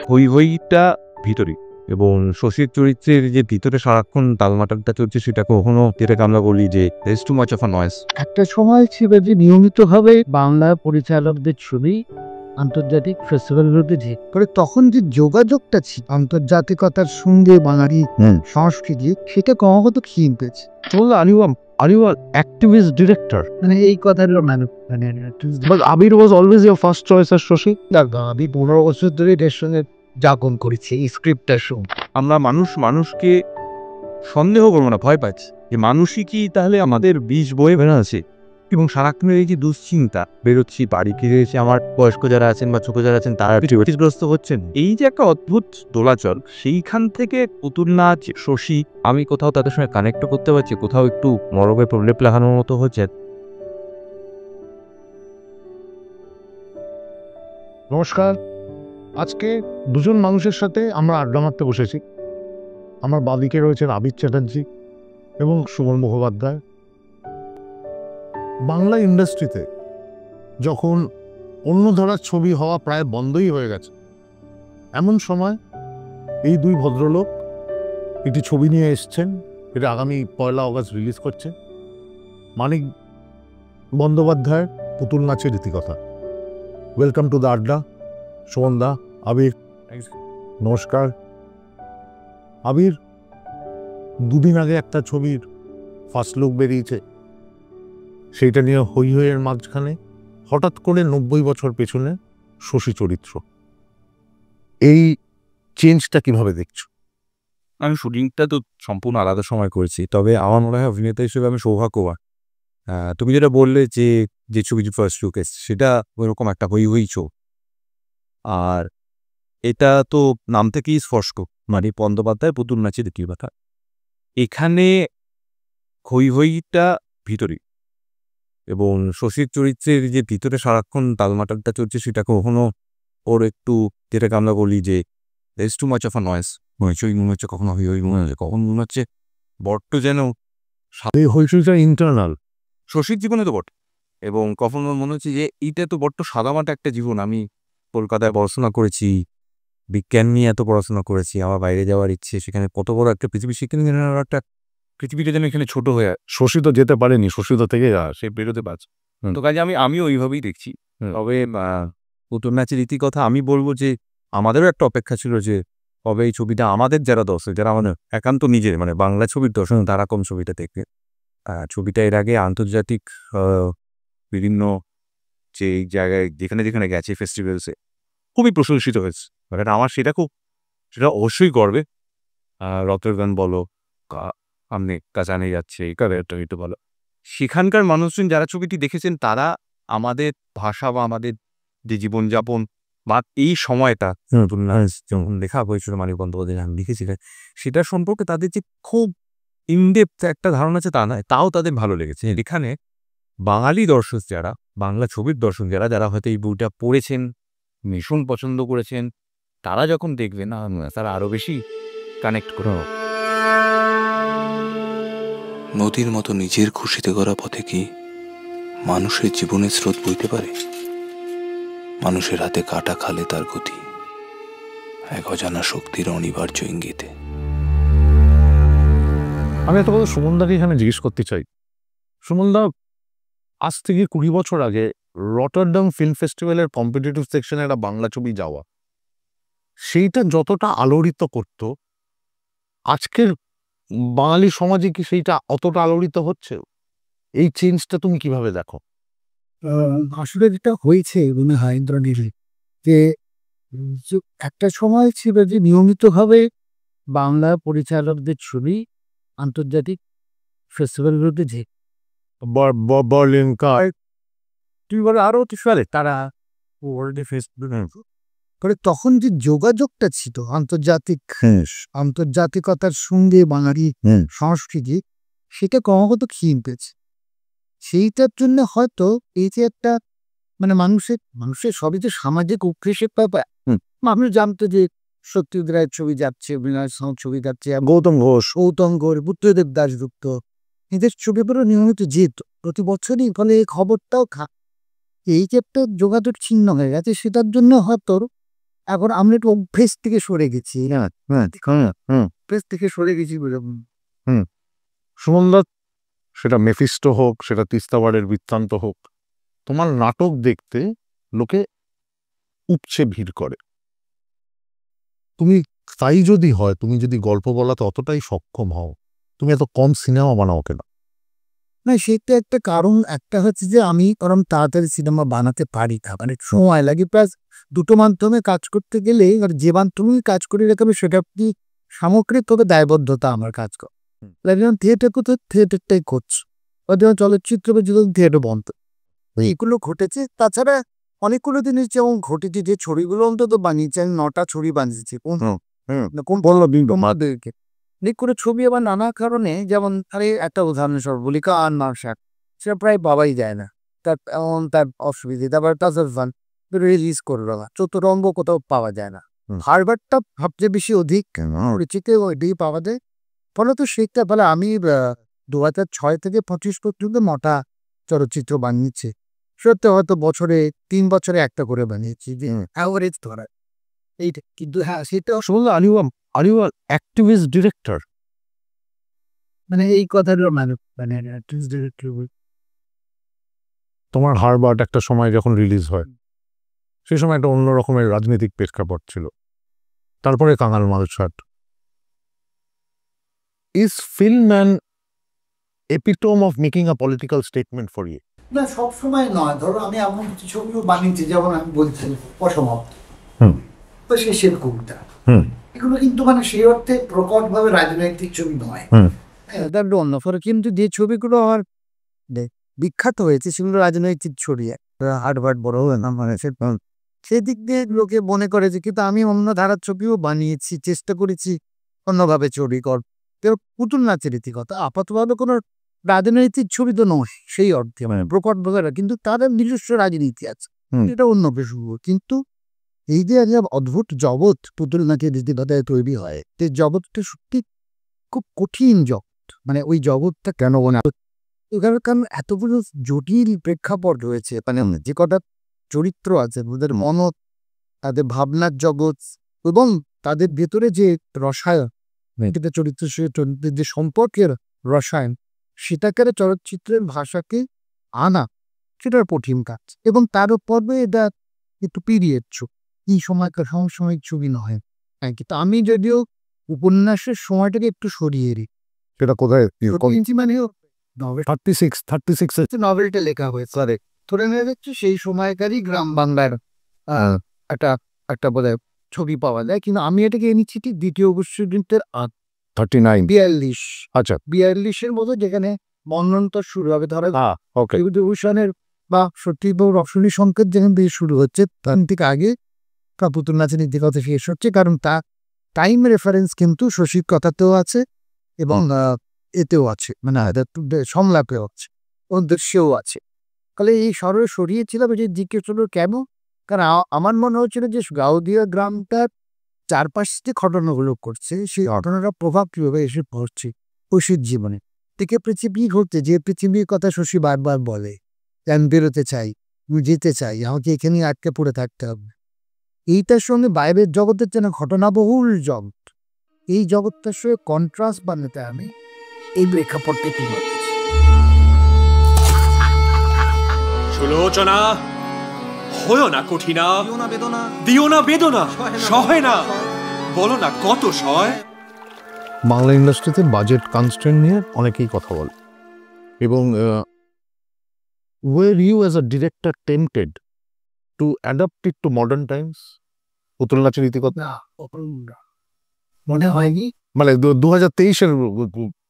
হই হইটা ভিতরে এবং শশীর চরিত্রের যে ভিতরে সারাক্ষণ তালমাটালটা চলছে সেটা কখনো যেটাকে আমরা বলি যে there's too much of a noise। একটা সময় ছিল যে নিয়মিতভাবে বাংলা পরিচালকদের ছবি আন্তর্জাতিক ফেস্টিভ্যালগুলোতে যে করে তখন যে যোগাযোগটা ছিল আন্তর্জাতিকতার সঙ্গে বাঙালি সংস্কৃতি সেটা ক্রমাগত ক্ষীণ পেয়েছে। Are you an activist director? মানে এই কথাটা মানে But Abir was always your first choice as Shashi? আমি 15 বছর ধরে এটার সঙ্গে যাপন করেছি এই স্ক্রিপ্টটার সঙ্গে। আমরা মানুষকে সন্দেহ করবো না, ভয় পাচ্ছি যে মানুষই কি তাহলে আমাদের বীজ বয়ে বেড়াচ্ছে এবং সারাক্ষণের এই যে দুশ্চিন্তা, বেরোচ্ছি বাড়ি ফিরে এসে আমার বয়স্ক যারা আছেন বা ছোট যারা আছেন তারা ক্ষতিগ্রস্ত হচ্ছেন, এই যে একটা অদ্ভুত দোলাচল, সেইখান থেকে পুতুল নাচ, শশী, আমি কোথাও তাদের সঙ্গে কানেক্ট করতে পারছি, কোথাও একটু মরবে প্রলেপ লাগানোর মতো হচ্ছে। নমস্কার। আজকে দুজন মানুষের সাথে আমরা আড্ডা মারতে বসেছি। আমার বাদিকে রয়েছেন আবির চ্যাটার্জি এবং সুমন মুখোপাধ্যায়। বাংলা ইন্ডাস্ট্রিতে যখন অন্য ধারার ছবি হওয়া প্রায় বন্ধই হয়ে গেছে, এমন সময় এই দুই ভদ্রলোক একটি ছবি নিয়ে এসছেন। এটা আগামী 1 অগস্ট রিলিজ করছে। মানিক বন্দ্যোপাধ্যায়ের পুতুল নাচের রীতিকথা। ওয়েলকাম টু দ্য আড্ডা। সুমন দা, আবির, নমস্কার। আবির, দুদিন আগে একটা ছবির ফার্স্ট লুক বেরিয়েছে, সেইটা নিয়ে হই হইয়ের মাঝখানে হঠাৎ করে 90 বছর পেছনে শশী চরিত্র। এই চেঞ্জটা কিভাবে দেখছো? আমি শুটিংটা তো সম্পূর্ণ আলাদা সময় করেছি, তবে আমার মনে হয় অভিনেতা হিসেবে আমি সৌভাগ্যবান। তুমি যেটা বললে যে ছবিটি ফার্স্ট লুক এসছে সেটা ওইরকম একটা হই হই শো, আর এটা তো নাম থেকেই স্পষ্ট, মানে বন্দ্যোপাধ্যায় পুতুল নাচের রীতিকথা। এখানে হই হইটা ভিতরে এবং শশীর চরিত্রের যে ভিতরে সারাক্ষণ তালমাটালটা চলছে সেটা কখনো ওর একটু, যেটাকে আমরা বলি যে there's too much of a noise, হইচই মনে হচ্ছে, কখনো হই হই মনে হচ্ছে, কখনো মনে হচ্ছে বড্ড যেন এই হইচইটা ইন্টারনাল, শশীর জীবনে তো বটে, এবং কখনো মনে হচ্ছে যে এইটা তো বড্ড সাদামাটা একটা জীবন। আমি কলকাতায় পড়াশোনা করেছি, বিজ্ঞান নিয়ে এত পড়াশোনা করেছি, আমার বাইরে যাওয়ার ইচ্ছে, সেখানে কত বড় একটা পৃথিবী, সেখানে যেন একটা পৃথিবীটা যেন এখানে ছোট হয়ে শশী তো যেতে পারেনি, শশী তো থেকে সে বেরোতে পারছে। তো কাজে আমিও ওইভাবেই দেখছি। তবে পুতুল নাচের রীতিকথা আমি বলবো যে আমাদেরও একটা অপেক্ষা ছিল যে কবে এই ছবিটা আমাদের যারা দর্শক, যারা আমাদের একান্ত নিজের মানে বাংলা ছবির দর্শক, তারা কম ছবিটা দেখবে। ছবিটা এর আগে আন্তর্জাতিক বিভিন্ন যে জায়গায় যেখানে গেছে ফেস্টিভ্যালসে খুবই প্রশংসিত হয়েছে। আমার সেটা অবশ্যই গর্বে। রতরগান বলো, আমনে কাজানে যাচ্ছে, এই কারেক্টরিটা বলো, সেখানকার মানুষজন যারা ছবিটি দেখেছেন তারা আমাদের ভাষা বা আমাদের যে জীবনযাপন বা এই সময়টা যখন লেখা হয়েছিল মানিক বন্দ্যোপাধ্যায় আমি লিখেছিলেন, সেটা সম্পর্কে তাদের যে খুব ইনডেপথ একটা ধারণা আছে তা নয়, তাও তাদের ভালো লেগেছে। এখানে বাঙালি দর্শক যারা, বাংলা ছবির দর্শক যারা হয়তো এই বইটা পড়েছেন, ভীষণ পছন্দ করেছেন, তারা যখন দেখবেন তারা আরও বেশি কানেক্ট করে। নদীর মতো নিজের খুশিতে গড়া পথে কি মানুষের জীবনের স্রোত বইতে পারে? মানুষের হাতে কাটা খালে তার গতি, এক অজানা শক্তির অনিবার্য ইঙ্গিতে। আমি একটা কথা সুমনদাকে এখানে জিজ্ঞেস করতে চাই। সুমনদা, আজ থেকে 20 বছর আগে রটারডাম ফিল্ম ফেস্টিভ্যালের কম্পিটিটিভ সেকশনে একটা বাংলা ছবি যাওয়া, সেইটা যতটা আলোড়িত করত, আজকের বাঙালি সমাজে কি সেইটা অতটা আলোড়িত হচ্ছে? এই চেঞ্জটা তুমি কিভাবে দেখো? আসলে যেটা হয়েছে মনে হয় ইন্দ্রনীল, যে একটা সময় ছিল যে নিয়মিতভাবে বাংলা পরিচালকদের ছবি আন্তর্জাতিক ফেস্টিভ্যালগুলোতে যে বার্লিন কার আরো সালে তারা করে তখন যে যোগাযোগটা ছিল আন্তর্জাতিকতার সঙ্গে বাঙালি সংস্কৃতি সেটা ক্রমাগত ক্ষীণ পেয়েছে। সেইটার জন্য হয়তো এই যে একটা মানে মানুষের সবই যে সামাজিক উৎকৃষ্ট ব্যাপার, মানুষ জানতো যে সত্যজিৎ রায়ের ছবি যাচ্ছে, অভিনয় ছবি যাচ্ছে, গৌতম ঘোষ, বুদ্ধদেব দাশগুপ্ত, এদের ছবিগুলো নিয়মিত যেত প্রতি বছরই, ফলে এই খবরটাও এই যে একটা যোগাযোগ ছিন্ন হয়ে গেছে, সেটার জন্য হয়তো এখন আমরা একটু অভ্যেস থেকে সরে গেছি, অভ্যেস থেকে সরে গেছি বলে। সুমনদা, সেটা মেফিস্টো হোক, সেটা তিস্তাবাড়ের বৃত্তান্ত হোক, তোমার নাটক দেখতে লোকে উপচে ভিড় করে। তুমি তাই যদি হয়, তুমি যদি গল্প বলাতে অতটাই সক্ষম হও, তুমি এত কম সিনেমা বানাও কেন? না, সেটা একটা কারণ। একটা হচ্ছে যে আমি কারণ তাড়াতাড়ি সিনেমা বানাতে পারি না, মানে সময় লাগে। প্লাস দুটো মাধ্যমে কাজ করতে গেলে যে মাধ্যমে কাজ করে রাখবে সেটা কি সামগ্রিকভাবে দায়বদ্ধতা আমার কাজ কর। যেমন থিয়েটার কোথাও থিয়েটারটাই করছো, যেমন চলচ্চিত্র বা যেমন থিয়েটার বন্ধ, এগুলো ঘটেছে। তাছাড়া অনেকগুলো জিনিস যেমন ঘটেছে, যে ছড়িগুলো অন্তত বানিয়েছে, আমি 9টা ছড়ি বানিয়েছি। কোন বললো মাদেরকে অনেক করে ছবি আবার নানা কারণে, যেমন আরে একটা উদাহরণস্বরূপ বলি, কান মার্শাক, সেটা প্রায় পাওয়াই যায় না। তার অসুবিধে। তারপর তাজারফান রিলিজ করলো না, চতুরঙ্গ কোথাও পাওয়া যায় না। হারবারটা সবচেয়ে বেশি অধিক পরিচিতি ওইটাই পাওয়া যায়। ফলত সেটা বলে আমি 2006 থেকে 25 পর্যন্ত 9টা চলচ্চিত্র বানিয়েছি। সত্যি হয়তো বছরে 3 বছরে একটা করে বানিয়েছি, যে অ্যাভারেজ ধরা এইটা। কিন্তু হ্যাঁ, সেটা আর ইউ অ্যাক্টিভিস্ট ডিরেক্টর? মানে এই কথাটা মানে তোমার হারবার্ট একটা সময় যখন রিলিজ হয়, সেই সময় একটা অন্য রকমের রাজনৈতিক প্রেক্ষাপট ছিল। তারপরে Kangal Malsat. Is film an epitome of making a political statement for you? না, সবসময় নয়। ধরো আমি এমন কিছু ছবিও বানিয়েছি, যেমন আমি বলছি অসমাপ্ত, তো শেষের কবিতা, এগুলো কিন্তু মানে সেই অর্থে প্রকটভাবে রাজনৈতিক ছবি নয়। অন্য ফলে কিন্তু যে ছবিগুলো আমার বিখ্যাত হয়েছে সেগুলো রাজনৈতিক ছবি। হারবার্ট বড় না, মানে সেদিক দিয়ে লোকে মনে করে যে, কিন্তু আমি অন্য ধারার ছবিও বানিয়েছি, চেষ্টা করেছি অন্যভাবে ছবি কর। পুতুল নাচের ইতিকথা আপাতভাবে কোনো রাজনৈতিক ছবি তো নয় সেই অর্থে, মানে প্রকট ভাবে, কিন্তু তাদের নিজস্ব রাজনীতি আছে, এটা অন্য প্রসঙ্গ। কিন্তু এই যে অদ্ভুত জগৎ পুতুল নাচের রীতিকথায় তৈরি হয়, যে জগৎটা সত্যি খুব কঠিন জগৎ। মানে ওই জগৎটা কেন কারণ এতগুলো জটিল প্রেক্ষাপট রয়েছে, মানে যে কটা চরিত্র আছে, ওদের মনত, তাদের ভাবনার জগৎ, এবং তাদের ভেতরে যে রসায়ন, চরিত্রের চরিত্রের যে সম্পর্কের রসায়ন, সেটাকে চলচ্চিত্রের ভাষাকে আনা, সেটার কঠিন কাজ। এবং তার উপরে এটা একটু পিরিয়ড ছবি, এই সময়কার সমসাময়িক ছবি নয়। কিন্তু আমি যদিও উপন্যাসের সময়টাকে একটু সরিয়ে দিই। সেটা কোথায়? মানে 36 নভেলটা লেখা হয়েছে, ধরে নেওয়া যাচ্ছে সেই সময়কারই গ্রাম বাংলার একটা একটা বোধহয় ছবি পাওয়া যায়। কিন্তু আমি এটাকে এনেছি ঠিক দ্বিতীয় বিশ্বযুদ্ধের 39। 42। আচ্ছা, 42-এর মতো, যেখানে মন্বন্তর শুরু হবে। ধরো ওকে, বিভূতিভূষণের বা সত্যিবাবু রসনী সংকেত যেখান থেকে শুরু হচ্ছে, তার থেকে আগে পুতুল নাচের নীতিকথা শেষ হচ্ছে। কারণ তা টাইম রেফারেন্স কিন্তু শশীর কথাতেও আছে এবং এতেও আছে, মানে সংলাপেও আছে, দৃশ্যেও আছে। তাহলে এই শহরে সরিয়েছিলাম, যে জিজ্ঞেস করলো কেন? কারণ আমার মনে হচ্ছিল যে গাউদিয়া গ্রামটার চারপাশে যে ঘটনাগুলো করছে, সেই ঘটনাটা প্রভাব কিভাবে এসে পড়ছে শশীর জীবনে থেকে। পৃথিবী ঘটছে, যে পৃথিবীর কথা শশী বারবার বলে, আমি বেরোতে চাই, আমি যেতে চাই, আমাকে এখানে আটকে পড়ে থাকতে হবে। এইটার সঙ্গে বাইরের জগতের যেন ঘটনাবহুল জগৎ, এই জগৎটার সঙ্গে কন্ট্রাস্ট বানাতে আমি এই প্রেক্ষাপটকে তুলে ধরেছি। সুলোচনা, হয়ো না কঠিনা, দিও না বেদনা, সহে না, বলো না কত সয়। বাংলা ইন্ডাস্ট্রিতে বাজেট কনস্ট্রেন্ট নিয়ে অনেকেই কথা বলে, এবং were you as a director tempted to adapt it to modern times? পুতুল নাচের ইতিকথা মনে হয়নি, মানে 2023-এর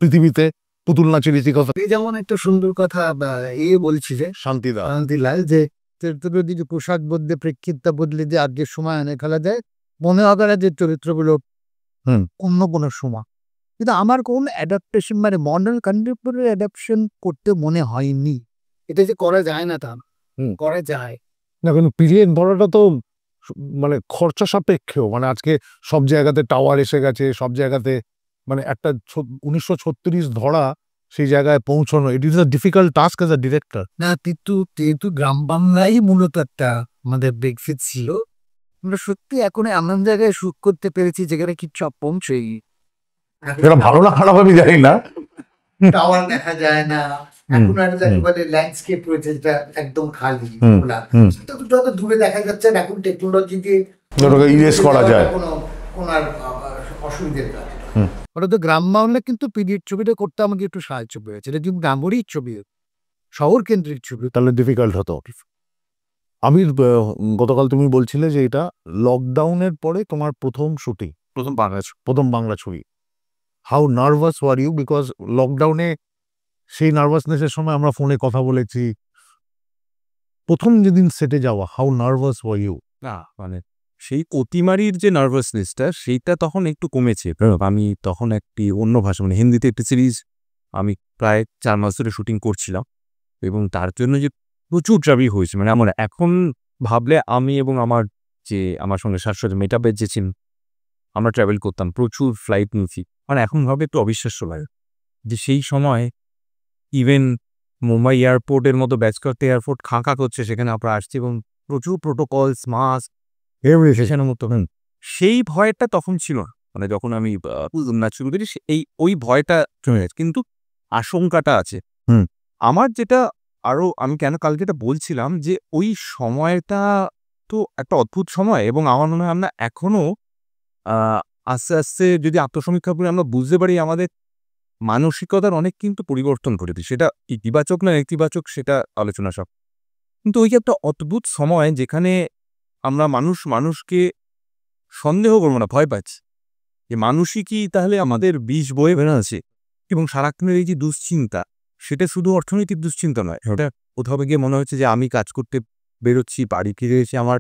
পৃথিবীতে পুতুল নাচের ইতিকথা। যেমন একটা সুন্দর কথা বলছি যে শান্তিলাল, যে পোশাক বদলে, প্রেক্ষিতটা বদলে, যে আজকের সময় এনে খেলা যায়, মনে হবে না যে চরিত্রগুলো অন্য কোনো সময়। কিন্তু আমার কোন অ্যাডাপ্টেশন, মানে মডার্ন কন্টেম্পোরারি অ্যাডাপশন করতে মনে হয়নি। এটা যে করা যায় না তা করা যায় না, কিন্তু পিরিয়ড বড়টা তো মানে খরচা সাপেক্ষেও, মানে আজকে সব জায়গাতে টাওয়ার এসে গেছে, সব জায়গাতে, মানে একটা 1936 ধরা, সেই জায়গায় পৌঁছানো, it is a difficult task as a director. না। যেহেতু গ্রাম বাংলাই মূলত একটা আমাদের বেগফিট ছিল, আমরা সত্যি এখন এমন জায়গায় শুট করতে পেরেছি যেখানে কিচ্ছু পৌঁছেই সেটা ভালো না খারাপ আমি জানি না। টাওয়ার দেখা যায় না, এখন আর যাকে বলে ল্যান্ডস্কেপ রয়েছে যেটা একদম খালি খোলা। যত দূরে দেখা যাচ্ছে না, এখন টেকনোলজি দিয়ে ওটাকে ইরেজ করা যায়। কোনো আর অসুবিধার কাজ ওটা তো গ্রাম বাংলা, কিন্তু পিরিয়ড ছবিটা করতে আমাকে একটু সাহায্য পেয়েছে। এটা কিন্তু গ্রামেরই ছবি, শহর কেন্দ্রিক ছবি, তাহলে ডিফিকাল্ট হতো। আমি গতকাল তুমি বলছিলে যে এটা লকডাউনের পরে তোমার প্রথম শুটিং, প্রথম বাংলা ছবি। How nervous were you? Because লকডাউনে সেই নার্ভাসনেসের সময় আমরা ফোনে কথা বলেছি। প্রথম যেদিন সেটে যাওয়া, হাউ নার্ভাস ওয়ার ইউ? না মানে সেই অতিমারির যে নার্ভাসনেসটা সেইটা তখন একটু কমেছে, কারণ আমি তখন একটি অন্য ভাষা মানে হিন্দিতে একটি সিরিজ আমি প্রায় 4 মাস ধরে শুটিং করছিলাম, এবং তার জন্য যে প্রচুর ট্রাভেল হয়েছে, মানে আমার এখন ভাবলে আমি এবং আমার সঙ্গে শাশ্বত মেটাপের যে ছিলেন, আমরা ট্রাভেল করতাম, প্রচুর ফ্লাইট নিয়েছি। মানে এখন ভাবে একটু অবিশ্বাস্য লাগে যে সেই সময় ইভেন মুম্বাই এয়ারপোর্টের মতো ব্যাচকর্তে এয়ারপোর্ট খাঁ করছে, সেখানে আমরা আসছি এবং প্রচুর প্রোটোকলস, মাস্ক সেখানের মতো। সেই ভয়টা তখন ছিল না, মানে যখন আমি নাচ শুরু করি ওই ভয়টা চলে গেছে, কিন্তু আশঙ্কাটা আছে। আমার যেটা আমি কেন কালকে এটা বলছিলাম যে ওই সময়টা তো একটা অদ্ভুত সময়, এবং আমার মনে হয় আমরা এখনো আস্তে আস্তে যদি আত্মসমীক্ষা করে আমরা বুঝতে পারি আমাদের মানসিকতার অনেক কিন্তু পরিবর্তন ঘটেছে। সেটা ইতিবাচক না নেতিবাচক সেটা আলোচনা সব, কিন্তু ওই যে একটা অদ্ভুত সময় যেখানে আমরা মানুষকে সন্দেহ করবো না, ভয় পাচ্ছি যে মানুষই কি তাহলে আমাদের বিষ বয়ে বেড়াচ্ছে, এবং সারাক্ষণের এই যে দুশ্চিন্তা, সেটা শুধু অর্থনৈতিক দুশ্চিন্তা নয়, ওটা কোথাও গিয়ে মনে হচ্ছে যে আমি কাজ করতে বেরোচ্ছি, বাড়ি ফিরে এসে আমার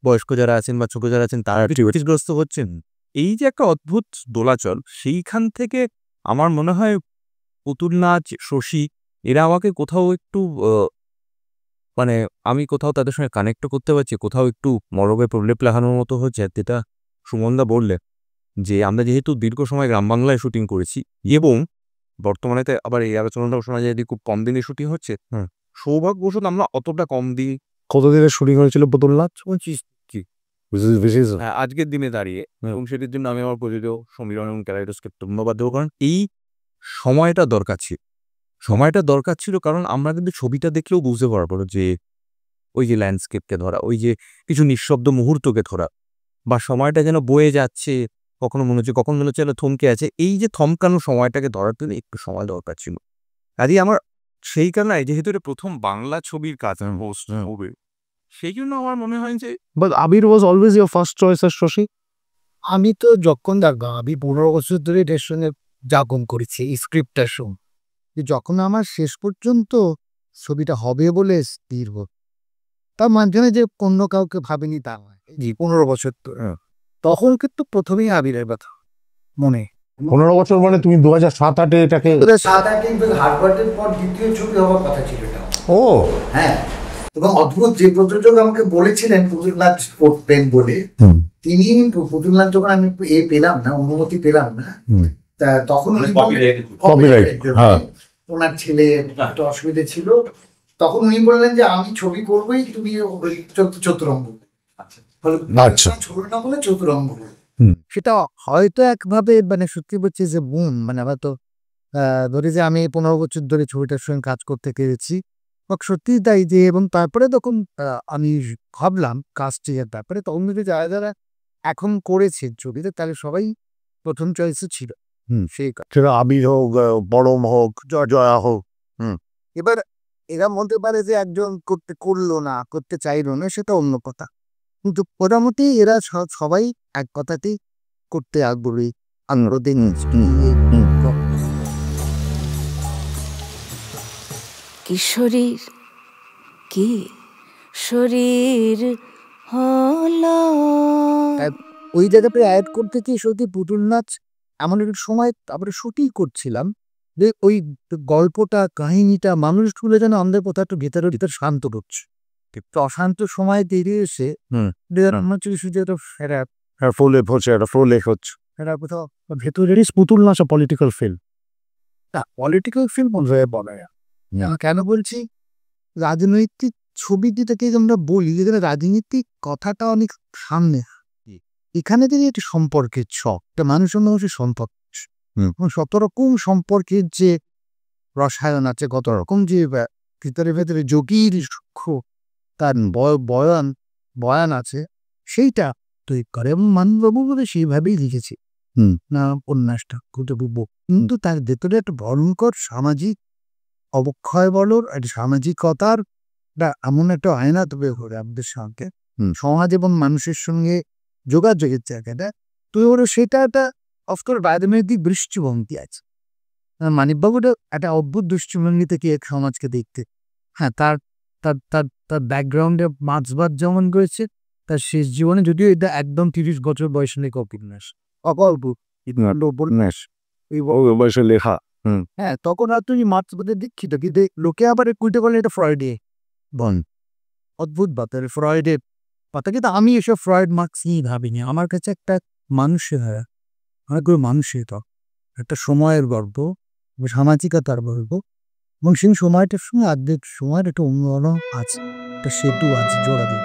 বয়স্ক যারা আছেন বা ছোট যারা আছেন তারা ক্ষতিগ্রস্ত হচ্ছেন। এই যে একটা অদ্ভুত দোলাচল, সেইখান থেকে আমার মনে হয় পুতুল নাচ, শশী এরা আমাকে কোথাও একটু মানে আমি কোথাও তাদের সঙ্গে কানেক্ট করতে পারছি, কোথাও একটু মরবে প্রলেপ লাগানোর মতো হচ্ছে। যেটা সুমনদা বললে যে আমরা যেহেতু দীর্ঘ সময় গ্রাম বাংলায় শুটিং করেছি, এবং বর্তমানে আবার এই আলোচনাটাও শোনা যায় যে খুব কম দিনে শুটিং হচ্ছে, সৌভাগ্যবশত আমরা অতটা কম দিন। কতদিনের শুটিং হয়েছিল পুতুল নাচ? আজকের দিনে দাঁড়িয়ে, এবং সেটির জন্য আমি আমার প্রযোজক সমীরণ এবং ক্যালাইডোস্কোপ ধন্যবাদ দেবো, কারণ এই সময়টা দরকার ছিল। কারণ আমরা কিন্তু ছবিটা দেখলেও বুঝতে পারবো যে ওই যে ল্যান্ডস্কেপকে ধরা, ওই যে কিছু নিঃশব্দ মুহূর্তকে ধরা, বা সময়টা যেন বয়ে যাচ্ছে, কখনো মনে হচ্ছে যেন থমকে আছে, এই যে থমকানো সময়টাকে ধরার জন্য একটু সময় দরকার ছিল। কাজেই আমার সেই কারণে যেহেতু এটা প্রথম বাংলা ছবির কাজ হবে, সেই জন্য আমার মনে হয় যে but Abir was always your first choice আর শশী? আমি তো যখন আমি 15 বছর ধরে এটার সঙ্গে জাগরণ করেছি এই স্ক্রিপ্টটার সঙ্গে, যে যখন আমার শেষ পর্যন্ত ছবিটা হবে বলে স্থির হোক, তার মাঝখানে যে অন্য কাউকে ভাবিনি তা নয়। 15 বছর তখন কিন্তু প্রথমেই আবিরের কথা মনে। 15 বছর মানে তুমি 2007-08 এটাকে 2007-08 হারবার্টের পর দ্বিতীয় ছবি হওয়ার কথা ছিল এটা। ও হ্যাঁ, এবং অদ্ভুত যে প্রযোজক আমাকে বলেছিলেন পুতুল নাচ করবেন বলে, তিনি পুতুল নাচ যখন আমি পেলাম না, অনুমতি পেলাম না, তা তখন ওনার ছেলে একটা অসুবিধা ছিল, তখন উনি বললেন যে আমি ছবি করবোই, তুমি চতুরঙ্গ ছবি না বলে চতুরঙ্গ। সেটা হয়তো একভাবে মানে সত্যি বলছি যে মানে আমরা তো ধরি যে আমি 15 বছর ধরে ছবিটার সঙ্গে কাজ করতে পেরেছি, সত্যি তাই যে। এবং তারপরে তখন আমি ভাবলাম কাস্টিংয়ের ব্যাপারে, তখন যদি যারা এখন করেছে ছবিতে তাহলে সবাই প্রথম চয়েসে ছিল। সেটা আবির হোক, বড়ম হোক, জয়া হোক। এবার এরা বলতে পারে যে একজন করতে চাইলো না, সেটা অন্য কথা, কিন্তু মোটামুটি এরা সবাই এক কথাতেই করতে আগ্রহী। কিশোরীর কি শরীর হলো, ওই জায়গাতে অ্যাড করতে কি সত্যি পুতুল নাচ এমন একটা সময় তারপরে শুটিং করছিলাম যে ওই গল্পটা, কাহিনীটা মানুষ তুলে যেন আমাদের কোথাও একটু ভেতরে শান্ত করছে। অশান্ত সময় দেরিয়ে এসে কোথাও ভেতরের পুতুল নাচ পলিটিক্যাল ফিল্ম, পলিটিক্যাল ফিল্ম বলে কেন বলছি, রাজনৈতিক ছবিটি থেকে আমরা বলি যেখানে রাজনীতিক কথাটা অনেক সামনে, এখানে যদি একটি সম্পর্কের ছক, একটা মানুষের মানুষের সম্পর্ক, শত রকম সম্পর্কের যে রসায়ন আছে, কত রকম যে ভিতরে ভেতরে যোগীর সূক্ষ্ম তার বয়ান আছে, সেইটা তৈরি করে এবং মানবাবু বলে সেইভাবেই লিখেছে না উপন্যাসটা কুতবুব্ব। কিন্তু তার ভেতরে একটা ভয়ঙ্কর সামাজিক অবক্ষয় বলো, একটা সামাজিকতার এমন একটা আয়না তবে ঘরে আমাদের সঙ্গে সমাজ এবং মানুষের সঙ্গে যোগাযোগের জায়গাটা তুই বলো, সেটা একটা অফকোর্স রাজনৈতিক দৃষ্টিভঙ্গি আছে। মানিকবাবুটা একটা অদ্ভুত দৃষ্টিভঙ্গি থেকে এক সমাজকে দেখতে। হ্যাঁ, তার তার তার তার ব্যাকগ্রাউন্ডে মাছবাদ যেমন রয়েছে, তার শেষ জীবনে যদিও এটা একদম 30 বছর বয়সে লেখা উপন্যাস, অগল্প উপন্যাস বয়সে লেখা। হ্যাঁ, তখন আর তুমি মাছবাদে দীক্ষিত, কিন্তু লোকে আবার কুইটে বলে এটা ফ্রয়েডে বন, অদ্ভুত বাতার ফ্রয়েডের পাতা। কিন্তু আমি এসব ফ্রয়েড মার্কস নিয়ে ভাবিনি। আমার কাছে একটা মানুষের অনেকগুলো মানুষের একটা সময়ের গল্প, সামাজিকতার গল্প, এবং সেই সময়টার সঙ্গে আর্ধেক সময়ের একটা অন্যরকম আছে, একটা সেতু আছে জোড়া দিয়ে।